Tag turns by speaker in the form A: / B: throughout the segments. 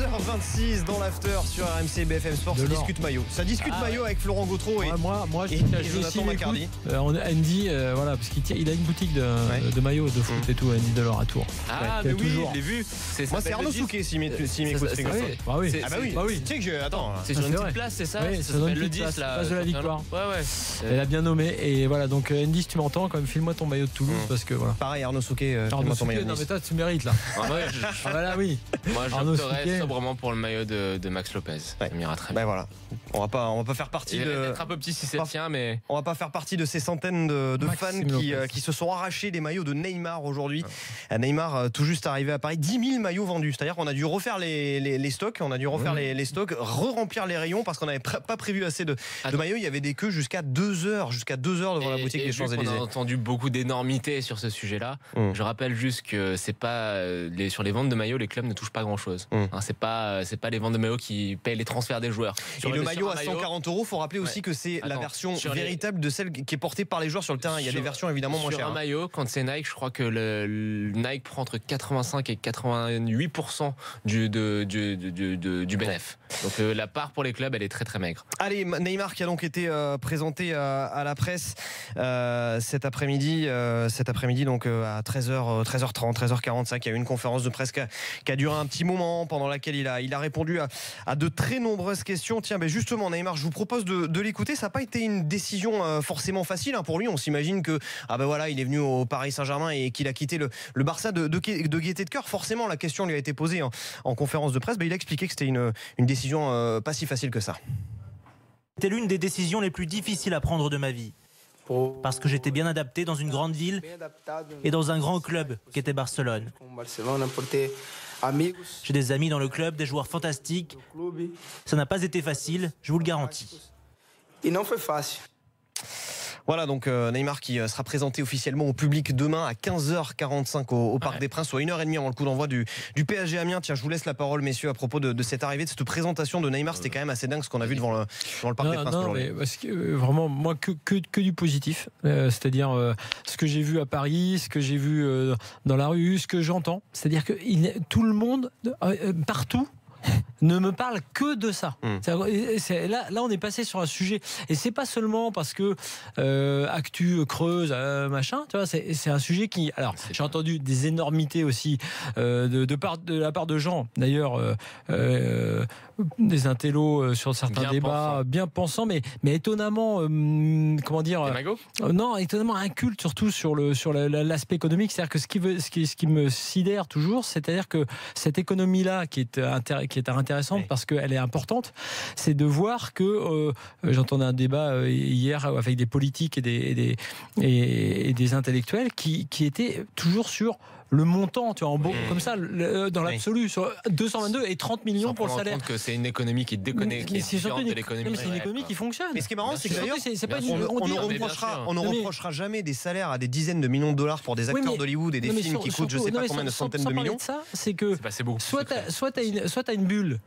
A: 15h26 dans l'after sur RMC BFM Sport. Ça discute maillot. Ça discute maillot avec Florent Gautreau et
B: moi
A: et Jonathan Macardy.
B: Andy, voilà, parce qu'il a une boutique de maillots de foot et tout, Andy Delors à Tours.
C: Ah, mais oui, je l'ai vu.
A: Moi, c'est Arnaud Souquet, s'il m'écoute.
B: Ah oui.
A: Ah bah oui. Tu sais que attends.
C: C'est sur une petite place, c'est ça?
B: Oui,
C: Ça s'appelle le 10,
B: place
C: là.
B: de la Victoire.
C: Ouais.
B: Elle a bien nommé. Et voilà, donc Andy, si tu m'entends, quand même, file-moi ton maillot de Toulouse, parce que voilà.
A: Pareil, Arnaud Souquet,
B: Arnaud Souquet, non mais toi, tu mérites là. Voilà, oui.
C: Moi, j'opterais sobrement pour le maillot de Max Lopez. Ça m'ira très bien.
A: Ben voilà. On va pas faire partie
C: Il
A: de.
C: va être un peu petit si c'est le tien, mais.
A: On va pas faire partie de ces centaines de fans qui se sont arrachés des maillots de Neymar aujourd'hui. Neymar, tout juste arrivé à Paris, 10 000 maillots vendus. C'est-à-dire qu'on a dû refaire les stocks, les stocks, re-remplir les rayons parce qu'on n'avait pas prévu assez de maillots. Il y avait des queues jusqu'à 2 heures devant la boutique des Champs-Élysées.
C: On a entendu beaucoup d'énormités sur ce sujet-là. Je rappelle juste que c'est pas sur les ventes de maillots, les clubs ne touchent pas grand-chose. C'est pas les ventes de maillots qui payent les transferts des joueurs.
A: Et le maillot à 140 €, faut rappeler aussi que c'est la version véritable de celle qui est portée par les joueurs sur le terrain. Il y a des versions évidemment moins chères.
C: Sur un maillot, quand c'est Nike, je crois que le Nike prend entre 85 et 88% du bénéfice. Donc la part pour les clubs, elle est très très maigre.
A: Allez, Neymar qui a donc été présenté à la presse cet après-midi donc à 13h30, 13h45. Il y a eu une conférence de presse qui a duré un petit moment, pendant laquelle il a répondu à de très nombreuses questions. Tiens, justement, Neymar, je vous propose de l'écouter. Ça n'a pas été une décision forcément facile pour lui. On s'imagine que il est venu au Paris Saint-Germain et qu'il a quitté le Barça de gaieté de cœur. Forcément, la question lui a été posée en conférence de presse. Il a expliqué que c'était une décision pas si facile que ça.
D: C'était l'une des décisions les plus difficiles à prendre de ma vie. Parce que j'étais bien adapté dans une grande ville et dans un grand club qui était Barcelone. J'ai des amis dans le club, des joueurs fantastiques. Ça n'a pas été facile, je vous le garantis.
A: Voilà donc Neymar qui sera présenté officiellement au public demain à 15h45 au Parc des Princes, soit 1h30 avant le coup d'envoi du PSG Amiens. Tiens, je vous laisse la parole, messieurs, à propos de cette arrivée, de cette présentation de Neymar. C'était quand même assez dingue ce qu'on a vu devant le Parc des Princes.
B: Non, mais parce que, vraiment, moi, que du positif. C'est-à-dire ce que j'ai vu à Paris, ce que j'ai vu dans la rue, ce que j'entends. C'est-à-dire que tout le monde, partout, ne me parle que de ça. Là, on est passé sur un sujet, et c'est pas seulement parce que Actu creuse, machin. Tu vois, c'est un sujet qui. Alors, j'ai entendu des énormités aussi de la part de gens, d'ailleurs, des intellos sur certains débats, bien pensants, mais étonnamment, comment dire, non, étonnamment inculte surtout sur l'aspect économique. C'est-à-dire que ce qui me sidère toujours, c'est-à-dire que cette économie-là qui est intéressante parce qu'elle est importante, c'est de voir que j'entendais un débat hier avec des politiques et des intellectuels qui étaient toujours sur le montant, tu vois, comme ça, dans l'absolu, sur 222 et 30 millions pour le salaire.
C: Que c'est une économie qui déconnecte, qui est différente de l'économie.
A: C'est
C: une
A: économie
B: qui fonctionne.
A: Mais ce qui est marrant, c'est que d'ailleurs, on ne
B: on
A: reprochera jamais des salaires à des dizaines de millions de dollars pour des acteurs d'Hollywood et des films qui coûtent je sais pas combien de centaines de millions.
B: Ça, c'est que soit t'as une bulle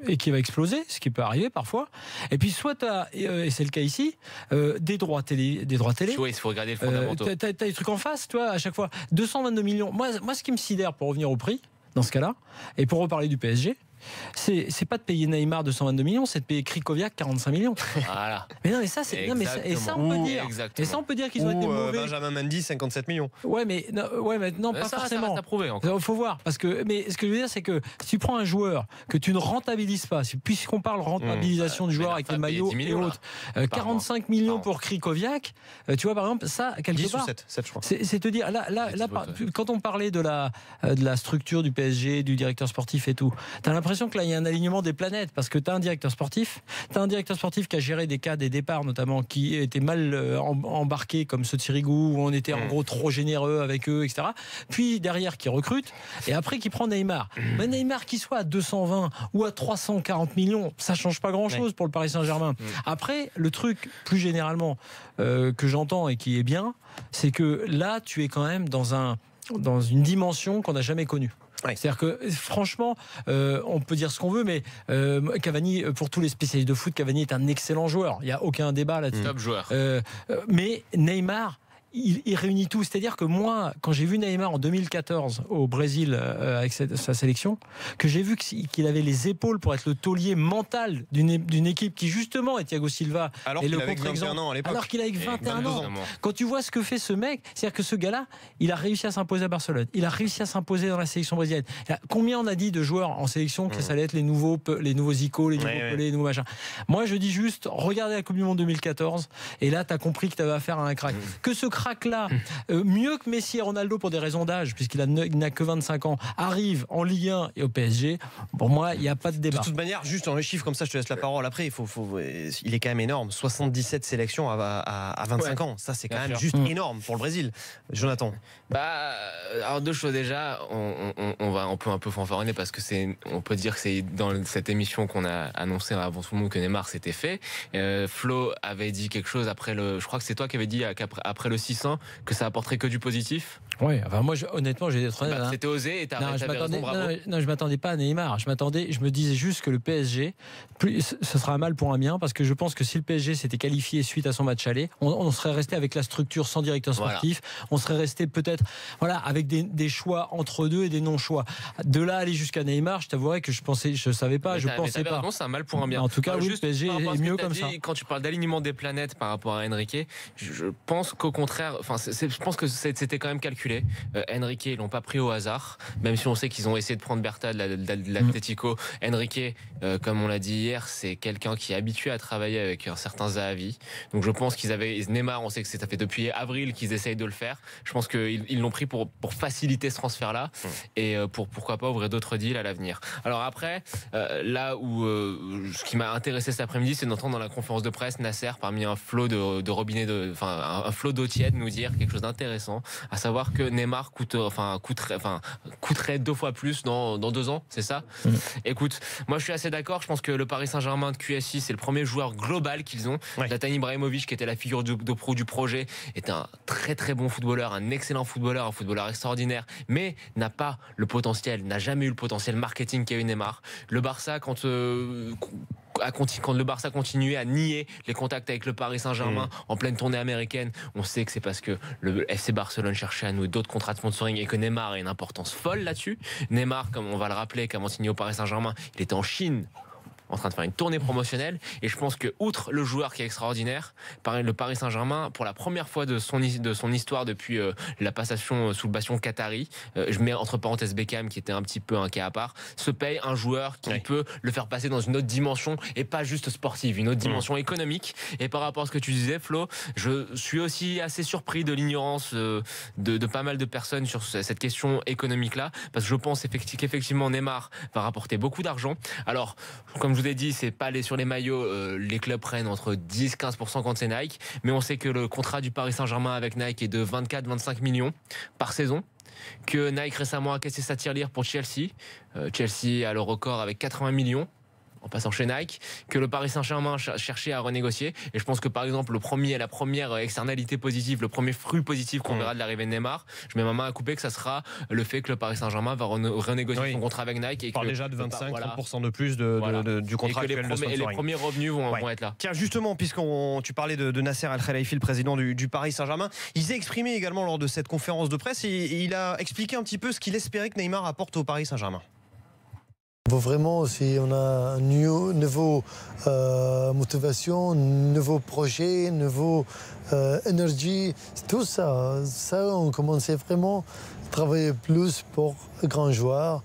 B: et qui va exploser, ce qui peut arriver parfois. Et puis soit tu as, et c'est le cas ici, des droits télé.
C: Oui, il faut regarder le fondamental.
B: Tu as des trucs en face, tu vois, à chaque fois. 222 millions. Moi, ce qui me sidère, pour revenir au prix, dans ce cas-là, et pour reparler du PSG, c'est pas de payer Neymar 222 millions, c'est de payer Krikoviak 45 millions.
C: Voilà.
B: Mais non, mais ça, c'est. Non, mais ça, et ça, on peut dire. Et ça, on peut dire qu'ils ont été mauvais.
A: Benjamin Mendy, 57 millions.
B: Ouais, mais non, pas forcément. Ça reste à prouver encore. Faut voir. Parce que, mais ce que je veux dire, c'est que si tu prends un joueur que tu ne rentabilises pas, puisqu'on parle rentabilisation du joueur avec les maillots et autres, 45 millions pour Krikoviak, tu vois, par exemple, ça, quelque
A: 10
B: part.
A: ou 7, je crois.
B: C'est te dire, là, quand on parlait de la structure du PSG, du directeur sportif et tout, t'as l'impression que là il y a un alignement des planètes parce que tu as un directeur sportif qui a géré des cas des départs notamment qui étaient mal embarqués comme ceux de Sirigu où on était en gros trop généreux avec eux, etc. Puis derrière qui recrute et après qui prend Neymar. Mais Neymar qui soit à 220 ou à 340 millions, ça change pas grand chose pour le Paris Saint-Germain. Après le truc plus généralement que j'entends et qui est bien, c'est que là tu es quand même dans une dimension qu'on n'a jamais connue. C'est-à-dire que franchement, on peut dire ce qu'on veut, mais Cavani, pour tous les spécialistes de foot, Cavani est un excellent joueur. Il n'y a aucun débat là-dessus.
C: Top joueur.
B: Mais Neymar, il réunit tout. C'est-à-dire que moi, quand j'ai vu Neymar en 2014 au Brésil avec sa sélection, que j'ai vu qu'il avait les épaules pour être le taulier mental d'une équipe qui justement est Thiago Silva
A: alors
B: et
A: qu'il
B: le
A: avait
B: contre-exemple.
A: 21 ans à l'époque.
B: Alors qu'il avait 21 ans.
A: ans.
B: Quand tu vois ce que fait ce mec, c'est-à-dire que ce gars-là, il a réussi à s'imposer à Barcelone, il a réussi à s'imposer dans la sélection brésilienne. Combien on a dit de joueurs en sélection que ça allait être les nouveaux Zico, les nouveaux Pelé, les nouveaux machins. Moi, je dis juste, regardez la Coupe du Monde 2014, et là, tu as compris que tu avais affaire à un crack. Que ce crack-là, mieux que Messi et Ronaldo pour des raisons d'âge, puisqu'il n'a que 25 ans, arrive en Ligue 1 et au PSG, pour moi, il n'y a pas de débat.
A: De toute manière, juste dans les chiffres comme ça, je te laisse la parole après, il est quand même énorme. 77 sélections à 25 ans. Ça, c'est quand même juste énorme pour le Brésil. Jonathan.
C: Alors deux choses déjà, on peut un peu fanfaronner parce que on peut dire que c'est dans cette émission qu'on a annoncé avant tout le monde que Neymar s'était fait. Flo avait dit quelque chose après je crois que c'est toi qui avais dit après le 600 que ça apporterait que du positif.
B: Oui, enfin moi honnêtement, j'ai d'être honnête.
C: C'était osé et t'avais raison, bravo.
B: Non, je m'attendais pas à Neymar. Je me disais juste que le PSG, ce sera un mal pour un bien, parce que je pense que si le PSG s'était qualifié suite à son match aller, on serait resté avec la structure sans directeur sportif. Voilà. On serait resté peut-être, avec des choix entre deux et des non-choix. De là aller jusqu'à Neymar, je t'avouerais que je savais pas, je pensais pas.
C: C'est un mal pour un bien.
B: En tout cas, oui, le PSG est mieux comme ça.
C: Quand tu parles d'alignement des planètes par rapport à Enrique, je pense qu'au contraire, je pense que c'était quand même calculé. Enrique, ils l'ont pas pris au hasard, même si on sait qu'ils ont essayé de prendre Berta de l'Atlético. Enrique, comme on l'a dit hier, c'est quelqu'un qui est habitué à travailler avec un certain Zahavi. Donc je pense qu'ils avaient Neymar, on sait que ça fait depuis avril qu'ils essayent de le faire. Je pense qu'ils l'ont pris pour faciliter ce transfert-là et pourquoi pas ouvrir d'autres deals à l'avenir. Alors après, là où ce qui m'a intéressé cet après-midi, c'est d'entendre dans la conférence de presse Nasser, parmi un flot de robinet, un flot d'eau tiède, nous dire quelque chose d'intéressant, à savoir que Neymar coûterait 2 fois plus dans 2 ans, c'est ça? Écoute, moi je suis assez d'accord. Je pense que le Paris Saint-Germain de QSI, c'est le premier joueur global qu'ils ont. Zlatan Ibrahimovic, qui était la figure de proue du projet, est un très très bon footballeur, un excellent footballeur, un footballeur extraordinaire, mais n'a pas le potentiel, n'a jamais eu le potentiel marketing qu'a eu Neymar. Le Barça, quand le Barça continuait à nier les contacts avec le Paris Saint-Germain en pleine tournée américaine, on sait que c'est parce que le FC Barcelone cherchait à nouer d'autres contrats de sponsoring et que Neymar a une importance folle là-dessus. Neymar, comme on va le rappeler, qu'avant de signer au Paris Saint-Germain, il était en Chine en train de faire une tournée promotionnelle, et je pense que outre le joueur qui est extraordinaire, le Paris Saint-Germain, pour la première fois de son histoire depuis la passation sous le bastion qatari, je mets entre parenthèses Beckham qui était un petit peu un cas à part, se paye un joueur qui peut le faire passer dans une autre dimension, et pas juste sportive, une autre dimension économique. Et par rapport à ce que tu disais, Flo, je suis aussi assez surpris de l'ignorance de pas mal de personnes sur cette question économique là, parce que je pense qu'effectivement Neymar va rapporter beaucoup d'argent. Alors comme je vous ai dit, c'est pas sur les maillots, les clubs prennent entre 10-15% quand c'est Nike, mais on sait que le contrat du Paris Saint-Germain avec Nike est de 24-25 millions par saison, que Nike récemment a cassé sa tirelire pour Chelsea. Chelsea a le record avec 80 millions en passant chez Nike, que le Paris Saint-Germain cherchait à renégocier. Et je pense que par exemple la première externalité positive, le premier fruit positif qu'on verra de l'arrivée de Neymar, je mets ma main à couper, que ça sera le fait que le Paris Saint-Germain va renégocier son contrat avec Nike. Et
A: parle déjà de 25-30% de plus du contrat actuel de sponsoring.
C: Et les premiers revenus vont être là.
A: Tiens, justement, tu parlais de Nasser Al-Khelaifi, le président du Paris Saint-Germain, il s'est exprimé également lors de cette conférence de presse et il a expliqué un petit peu ce qu'il espérait que Neymar apporte au Paris Saint-Germain.
E: Vraiment, si on a une nouveau motivation, nouveau projet, nouveau énergie, tout ça, on commençait vraiment à travailler plus pour le grand joueur.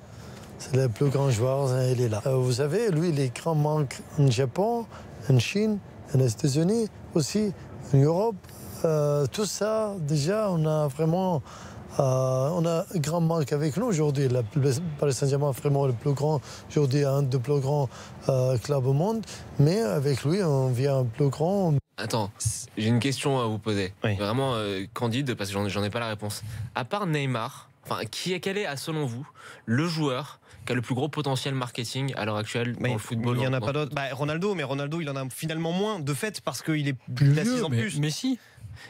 E: C'est le plus grand joueur, il est là. Vous savez, lui, il est grand manque en Japon, en Chine, aux États-Unis aussi, en Europe. Tout ça, déjà, on a vraiment... on a un grand manque avec nous aujourd'hui. Le Paris Saint-Germain est vraiment le plus grand, aujourd'hui un des plus grands clubs au monde. Mais avec lui, on vient plus grand.
C: Attends, j'ai une question à vous poser. Vraiment candide, parce que j'en ai pas la réponse. À part Neymar, quel est, selon vous, le joueur qui a le plus gros potentiel marketing à l'heure actuelle dans le football?
A: Il n'y en a pas d'autre. Ronaldo, mais Ronaldo, il en a finalement moins de fait parce qu'il est plus en plus.
B: Messi.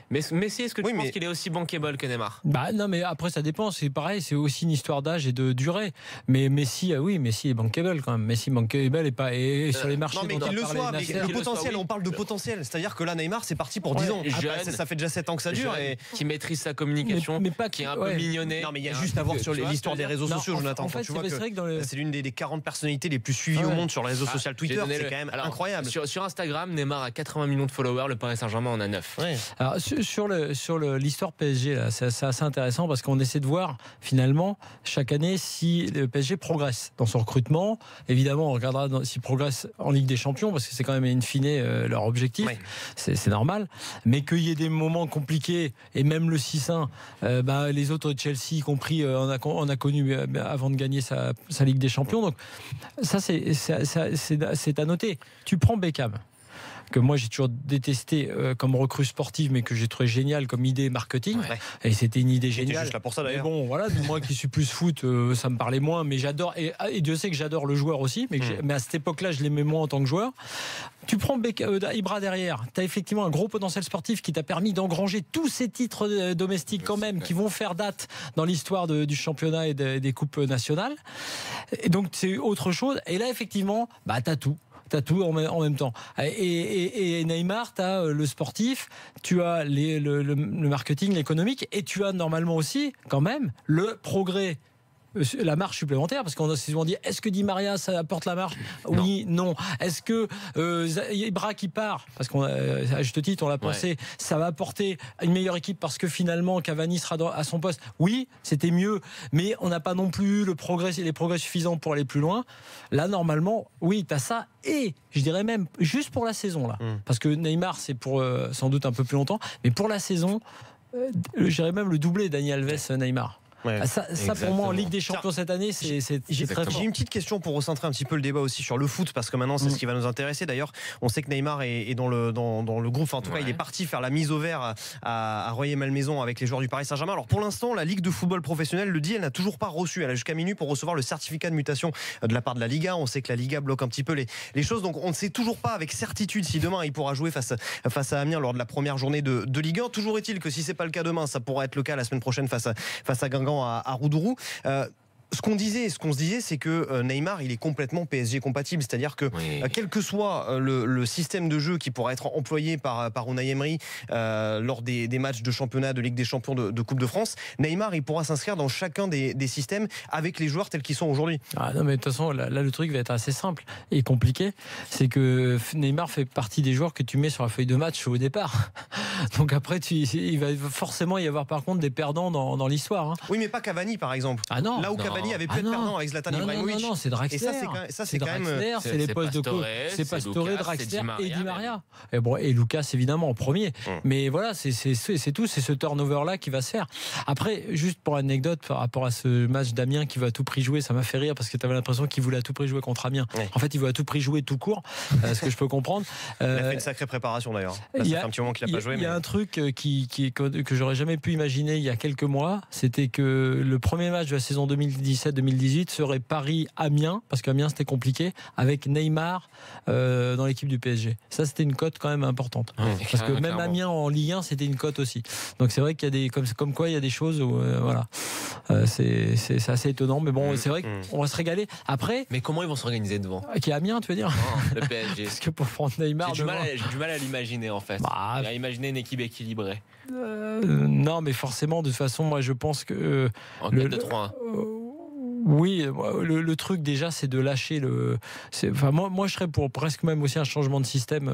C: Mais Messi, est-ce que tu penses qu'il est aussi bankable que Neymar?
B: Bah non, mais après ça dépend. C'est pareil, c'est aussi une histoire d'âge et de durée. Mais Messi, oui, Messi est bankable quand même. Messi bankable et pas sur les marchés.
A: Non, mais qu'il le soit. Mais le potentiel, on parle de potentiel. C'est-à-dire que là, Neymar, c'est parti pour 10 ans.
C: Jeune,
A: ça fait déjà 7 ans que ça dure. Et
C: qui maîtrise sa communication,
B: mais pas
C: qui est un peu mignonné.
A: Non, mais il y a juste à voir sur l'histoire des réseaux sociaux, Jonathan.
B: En fait,
A: tu vois que
B: vrai que
A: c'est l'une des 40 personnalités les plus suivies au monde sur les réseaux sociaux. Twitter, c'est quand même incroyable.
C: Sur Instagram, Neymar a 80 millions de followers, le Paris Saint-Germain en a 9.
B: Ouais. Alors, sur l'histoire PSG, là, c'est assez intéressant parce qu'on essaie de voir finalement chaque année si le PSG progresse dans son recrutement. Évidemment, on regardera s'il progresse en Ligue des Champions parce que c'est quand même in fine leur objectif. Ouais. C'est normal. Mais qu'il y ait des moments compliqués et même le 6-1, les autres Chelsea, y compris, on a connu avant de gagner sa Ligue des Champions. Donc ça, c'est à noter. Tu prends Beckham, que moi j'ai toujours détesté comme recrue sportive, mais que j'ai trouvé génial comme idée marketing. Ouais. Et c'était une idée géniale.
A: Juste là pour ça d'ailleurs.
B: Mais bon, voilà, moi qui suis plus foot, ça me parlait moins, mais j'adore. Et Dieu sait que j'adore le joueur aussi, mais à cette époque-là, je l'aimais moins en tant que joueur. Tu prends Ibra derrière, tu as effectivement un gros potentiel sportif qui t'a permis d'engranger tous ces titres domestiques quand même, qui vont faire date dans l'histoire du championnat et des coupes nationales. Et donc c'est autre chose. Et là, effectivement, t'as tout. T'as tout en même temps. Et Neymar, t'as le sportif, tu as le marketing, l'économique, et tu as normalement aussi, quand même, le progrès. La marche supplémentaire, parce qu'on a souvent dit est-ce que Di Maria ça apporte la marche? Oui, non. Est-ce que Ibra qui part, parce qu'à juste titre on l'a pensé, ça va apporter une meilleure équipe parce que finalement Cavani sera à son poste? Oui, c'était mieux, mais on n'a pas non plus les progrès suffisants pour aller plus loin. Là normalement, oui, t'as ça, et je dirais même juste pour la saison là, parce que Neymar c'est pour sans doute un peu plus longtemps, mais pour la saison, je dirais même le doublé Dani Alves Neymar. Ouais, ça pour moi en Ligue des Champions cette année, c'est très fort.
A: J'ai une petite question pour recentrer un petit peu le débat aussi sur le foot, parce que maintenant c'est ce qui va nous intéresser. D'ailleurs, on sait que Neymar est dans le groupe, enfin, en tout cas il est parti faire la mise au vert à Royer-Malmaison avec les joueurs du Paris Saint-Germain. Alors pour l'instant, la Ligue de football professionnel le dit, elle n'a toujours pas reçu, elle a jusqu'à minuit pour recevoir le certificat de mutation de la part de la Liga. On sait que la Liga bloque un petit peu les choses, donc on ne sait toujours pas avec certitude si demain il pourra jouer face à Amiens lors de la première journée de Ligue 1. Toujours est-il que si c'est pas le cas demain, ça pourrait être le cas la semaine prochaine face à Guingamp à Roudourou. Ce qu'on se disait, c'est que Neymar, il est complètement PSG compatible, c'est-à-dire que quel que soit le système de jeu qui pourra être employé par Unai Emery lors des matchs de championnat, de Ligue des Champions, de Coupe de France, Neymar, il pourra s'inscrire dans chacun des systèmes avec les joueurs tels qu'ils sont aujourd'hui.
B: Ah non, mais de toute façon, là, le truc va être assez simple et compliqué. C'est que Neymar fait partie des joueurs que tu mets sur la feuille de match au départ. Donc après, il va forcément y avoir par contre des perdants dans l'histoire. Hein.
A: Oui, mais pas Cavani, par exemple.
B: Ah non.
A: Là où Cavani avait pu être perdant avec Zlatan Ibrahimovic.
B: Non, c'est Draxler.
A: Et ça, c'est quand même.
B: C'est les postes de coach. C'est Pastore, Draxler et Di Maria. Et Lucas, évidemment, en premier. Mais voilà, c'est tout. C'est ce turnover-là qui va se faire. Après, juste pour anecdote, par rapport à ce match d'Amiens qui va à tout prix jouer, ça m'a fait rire parce que tu avais l'impression qu'il voulait à tout prix jouer contre Amiens. En fait, il veut à tout prix jouer tout court, ce que je peux comprendre.
A: Il a fait une sacrée préparation d'ailleurs. Ça fait un petit moment qu'il n'a pas joué.
B: Il y a un truc que j'aurais jamais pu imaginer il y a quelques mois, c'était que le premier match de la saison 2017-2018 serait Paris-Amiens, parce qu'Amiens c'était compliqué, avec Neymar dans l'équipe du PSG. Ça c'était une cote quand même importante. Parce que même Amiens en Ligue 1 c'était une cote aussi. Donc c'est vrai qu'il y a des comme quoi il y a des choses où voilà. C'est assez étonnant, mais bon, c'est vrai qu'on va se régaler. Après,
C: mais comment ils vont s'organiser devant?
B: Qui est Amiens, tu veux dire?
C: Non, le PSG.
B: Parce que pour prendre Neymar,
C: j'ai du mal à l'imaginer en fait. À imaginer une équipe équilibrée.
B: Non, mais forcément, de toute façon, moi je pense que
C: en 4-2-3-1.
B: Oui, le truc déjà, c'est de lâcher moi, je serais pour presque même aussi un changement de système,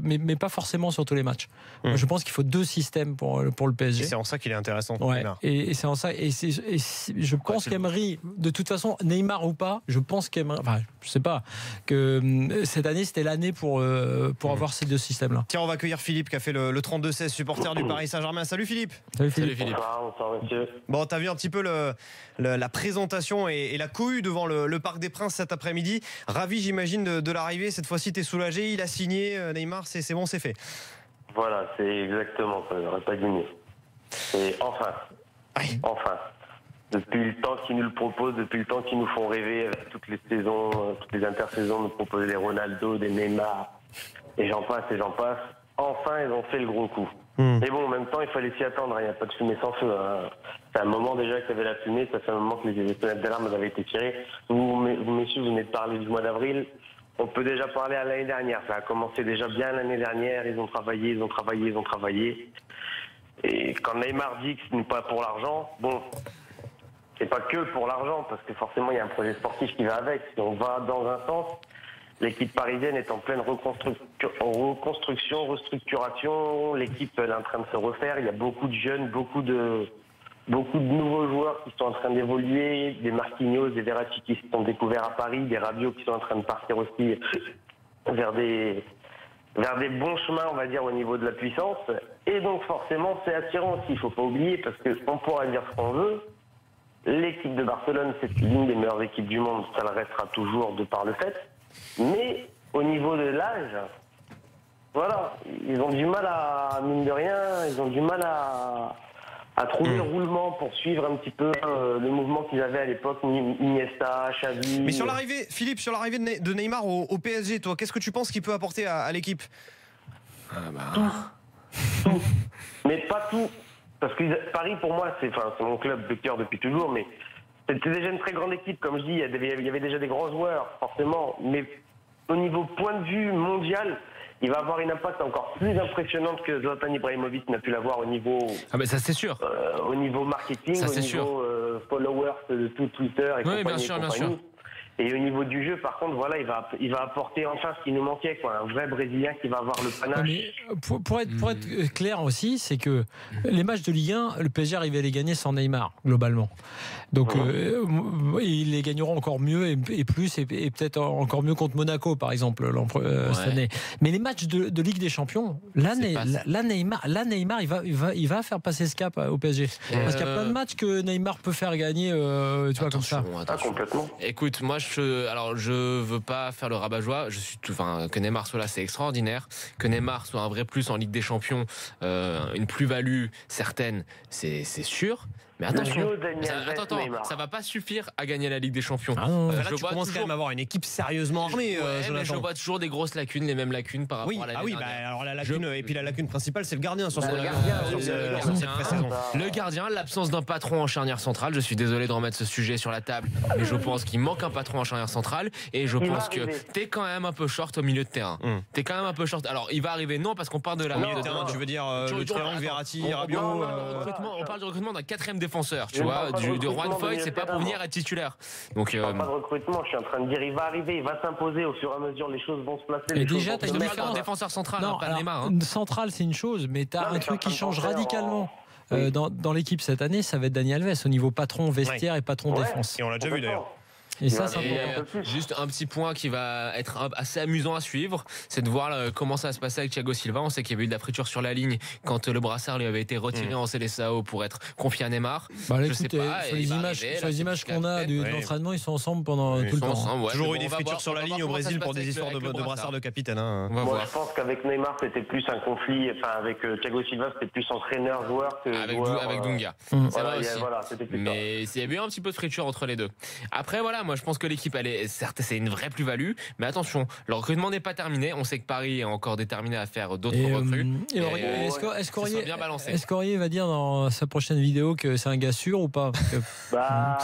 B: mais pas forcément sur tous les matchs. Moi, je pense qu'il faut 2 systèmes pour le PSG.
A: Et c'est en ça qu'il est intéressant.
B: Ouais. Et c'est en ça. Je pense qu'Emery, de toute façon, Neymar ou pas, je pense qu'Emery, enfin, je sais pas, que cette année c'était l'année pour avoir ces 2 systèmes-là.
A: Tiens, on va accueillir Philippe qui a fait le 32-16, supporter du Paris Saint-Germain. Salut Philippe.
B: Salut Philippe.
F: Bonsoir, monsieur.
A: Bon, t'as vu un petit peu la présentation et la cohue devant le Parc des Princes cet après-midi. Ravi, j'imagine, de l'arrivée. Cette fois-ci, t'es soulagé. Il a signé, Neymar, c'est bon, c'est fait.
F: Voilà, c'est exactement ça. J'aurais pas dit mieux. Et enfin. Enfin. Depuis le temps qu'ils nous le proposent, depuis le temps qu'ils nous font rêver avec toutes les saisons, toutes les intersaisons, nous proposer des Ronaldo, des Neymar, et j'en passe. Enfin, ils ont fait le gros coup. Mais bon, en même temps, il fallait s'y attendre. Il n'y a pas de fumée sans feu. C'est un moment déjà qu'il y avait la fumée. Ça fait un moment que les fenêtres d'alarme avaient été tirées. Vous, messieurs, vous venez de parler du mois d'avril. On peut déjà parler à l'année dernière. Ça a commencé déjà bien l'année dernière. Ils ont travaillé. Et quand Neymar dit que ce n'est pas pour l'argent, bon, c'est pas que pour l'argent, parce que forcément, il y a un projet sportif qui va avec. Si on va dans un sens, l'équipe parisienne est en pleine restructuration. L'équipe elle est en train de se refaire. Il y a beaucoup de jeunes, beaucoup de nouveaux joueurs qui sont en train d'évoluer. Des Marquinhos, des Verratti qui se sont découverts à Paris, des Rabiot qui sont en train de partir aussi vers des bons chemins, on va dire, au niveau de la puissance. Et donc forcément, c'est attirant aussi. Il ne faut pas oublier, parce qu'on pourra dire ce qu'on veut. L'équipe de Barcelone, c'est l'une des meilleures équipes du monde. Ça le restera toujours de par le fait. Mais au niveau de l'âge, voilà, ils ont du mal à, mine de rien, ils ont du mal à trouver le roulement pour suivre un petit peu le mouvement qu'ils avaient à l'époque, Iniesta, Xavi.
A: Mais sur l'arrivée, Philippe, de Neymar au PSG, toi, qu'est-ce que tu penses qu'il peut apporter à l'équipe?
F: Tout. Mais pas tout. Parce que Paris, pour moi, c'est mon club de cœur depuis toujours, mais c'était déjà une très grande équipe, comme je dis, il y avait déjà des grands joueurs, forcément, mais au niveau point de vue mondial, il va avoir une impact encore plus impressionnante que Zlatan Ibrahimovic n'a pu l'avoir au niveau...
C: Ah ben ça c'est sûr.
F: Au niveau marketing,
C: ça,
F: au niveau followers de tout Twitter et
C: oui,
F: compagnie.
C: Bien sûr.
F: Et au niveau du jeu, par contre, voilà, il va apporter enfin ce qui nous manquait, quoi, un vrai Brésilien qui va avoir le panache.
B: Mais pour être clair aussi, c'est que les matchs de Ligue 1, le PSG arrivait à les gagner sans Neymar, globalement. Donc ils les gagneront encore mieux et plus, et peut-être encore mieux contre Monaco, par exemple, cette année. Mais les matchs de Ligue des Champions, là Neymar, il va faire passer ce cap au PSG. Parce qu'il y a plein de matchs que Neymar peut faire gagner, tu vois, comme ça.
F: Complètement.
C: Écoute, moi, je veux pas faire le rabat-joie. Que Neymar soit là, c'est extraordinaire. Que Neymar soit un vrai plus en Ligue des Champions, une plus-value certaine, c'est sûr. Mais attention, ça va pas suffire à gagner la Ligue des Champions.
A: Là, tu commences quand même à avoir une équipe sérieusement armée.
C: Mais je vois toujours des grosses lacunes, les mêmes lacunes par rapport à l'année dernière.
A: Alors la lacune, et puis la lacune principale, c'est le gardien sur cette pré-saison.
C: Le gardien, l'absence d'un patron en charnière centrale. Je suis désolé de remettre ce sujet sur la table, mais je pense qu'il manque un patron en charnière centrale, et je pense que t'es quand même un peu short au milieu de terrain. T'es quand même un peu short. Alors il va arriver, non, parce qu'on parle de la
A: milieu de terrain. Tu veux dire le triangle Verratti, Rabiot.
C: On parle du recrutement d'un quatrième défenseur, tu vois, de Juan Foyth, c'est pas pour venir être titulaire. Donc
F: pas de recrutement, je suis en train de dire, il va arriver, il va s'imposer au fur et à mesure, les choses vont se placer.
B: Et déjà, t'as
C: un défenseur central, pas de Neymar.
B: Central, c'est une chose, mais t'as un truc qui change radicalement. Dans l'équipe cette année, ça va être Dani Alves au niveau patron vestiaire et patron défense.
A: Et on l'a déjà vu d'ailleurs.
B: Et ça,
C: juste un petit point qui va être assez amusant à suivre, c'est de voir comment ça va se passer avec Thiago Silva. On sait qu'il y avait eu de la friture sur la ligne quand le brassard lui avait été retiré en Seleção pour être confié à Neymar.
B: Je sais pas. Sur les images qu'on a de l'entraînement, ils sont ensemble pendant tout le temps.
A: Toujours eu des fritures sur la ligne au Brésil pour des histoires de brassard de capitaine.
F: Moi, je pense qu'avec Neymar, c'était plus un conflit. Enfin, avec Thiago Silva, c'était plus entraîneur-joueur que
C: avec Dunga. Ça va aussi. Mais il y a eu un petit peu de friture entre les deux. Après, voilà. Moi, je pense que l'équipe, certes, c'est une vraie plus-value, mais attention, le recrutement n'est pas terminé. On sait que Paris est encore déterminé à faire d'autres recrues.
B: Est-ce qu'Aurier va dire dans sa prochaine vidéo que c'est un gars sûr ou pas?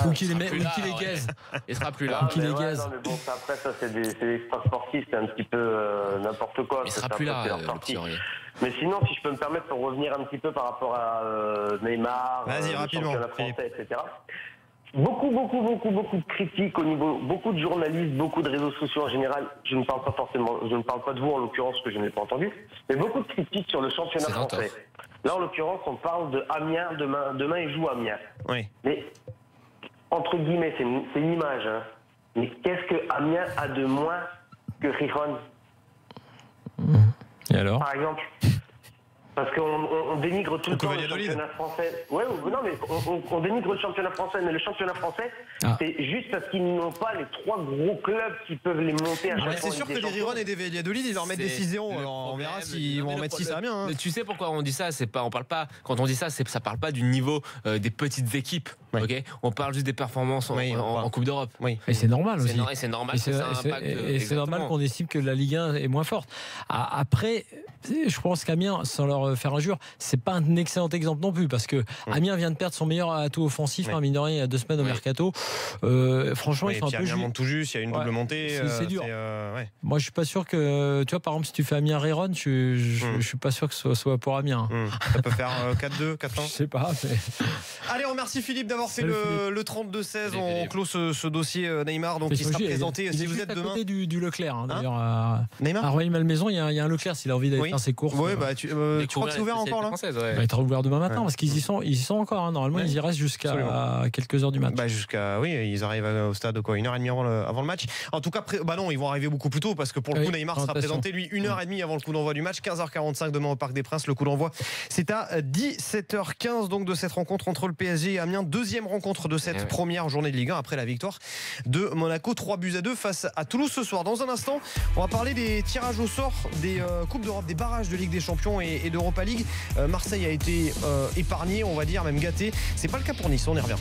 B: Ou qu'il les gaze.
C: Il sera plus là.
F: Après, ça, c'est des extra sportifs, c'est un petit peu n'importe quoi.
C: Il sera plus là, le petit Aurier.
F: Mais sinon, si je peux me permettre, pour revenir un petit peu par rapport à Neymar,
A: le championnat
F: français, etc. Beaucoup de critiques au niveau, beaucoup de journalistes, beaucoup de réseaux sociaux en général. Je ne parle pas de vous en l'occurrence, que je n'ai pas entendu, mais beaucoup de critiques sur le championnat français. Là, en l'occurrence, on parle de Amiens demain ils jouent Amiens.
A: Oui.
F: Mais entre guillemets, c'est une image. Hein. Mais qu'est-ce que Amiens a de moins que Gijón?
B: Et alors?
F: Par exemple. Parce qu'on dénigre tout le temps le championnat français. Non, mais on dénigre le championnat français, mais le championnat français, c'est juste parce qu'ils n'ont pas les 3 gros clubs qui peuvent les monter à chaque fois.
A: C'est sûr que des Gijón et des Valladolid, ils leur mettent des 6-0. On verra s'ils vont en mettre 6 à Amiens.
C: Tu sais pourquoi on dit ça? On parle pas. Quand on dit ça, ça parle pas du niveau des petites équipes.
A: Oui.
C: Okay, on parle juste des performances en Coupe d'Europe.
B: Oui. Et c'est normal aussi.
C: C'est normal.
B: Et c'est normal qu'on estime que la Ligue 1 est moins forte. Après, je pense qu'Amiens, sans leur faire injure. C'est pas un excellent exemple non plus, parce que Amiens vient de perdre son meilleur atout offensif, mine de rien, il y a 2 semaines au mercato. Franchement, ils sont un peu
A: Amiens monte tout juste, il y a une double montée.
B: C'est dur. Moi, je suis pas sûr que, tu vois, par exemple, si tu fais Amiens-Rayron, je suis pas sûr que ce soit pour Amiens.
A: Ça peut faire 4-2, 4-1.
B: Je sais pas. Mais...
A: Allez, on remercie Philippe d'avoir fait le 32-16. On clôt ce dossier Neymar, donc il sera présenté si vous êtes demain.
B: Côté du Leclerc, d'ailleurs. À Royer-Malmaison, il y a un Leclerc s'il a envie d'aller faire ses courses.
A: Oui, tu crois que c'est ouvert encore là?
B: Il va être ouvert demain matin parce qu'ils y sont encore. Normalement, ils y restent jusqu'à quelques heures du match.
A: Ils arrivent au stade 1h30 avant le match. En tout cas, non, ils vont arriver beaucoup plus tôt parce que pour le coup, Neymar sera présenté lui 1h30 avant le coup d'envoi du match, 15h45 demain au Parc des Princes. Le coup d'envoi, c'est à 17h15 donc de cette rencontre entre le PSG et Amiens. Deuxième rencontre de cette première journée de Ligue 1 après la victoire de Monaco 3-2 face à Toulouse ce soir. Dans un instant, on va parler des tirages au sort des Coupes d'Europe, des barrages de Ligue des Champions et d'Europa League. Marseille a été épargné, on va dire, même gâté. C'est pas le cas pour Nice, on y revient.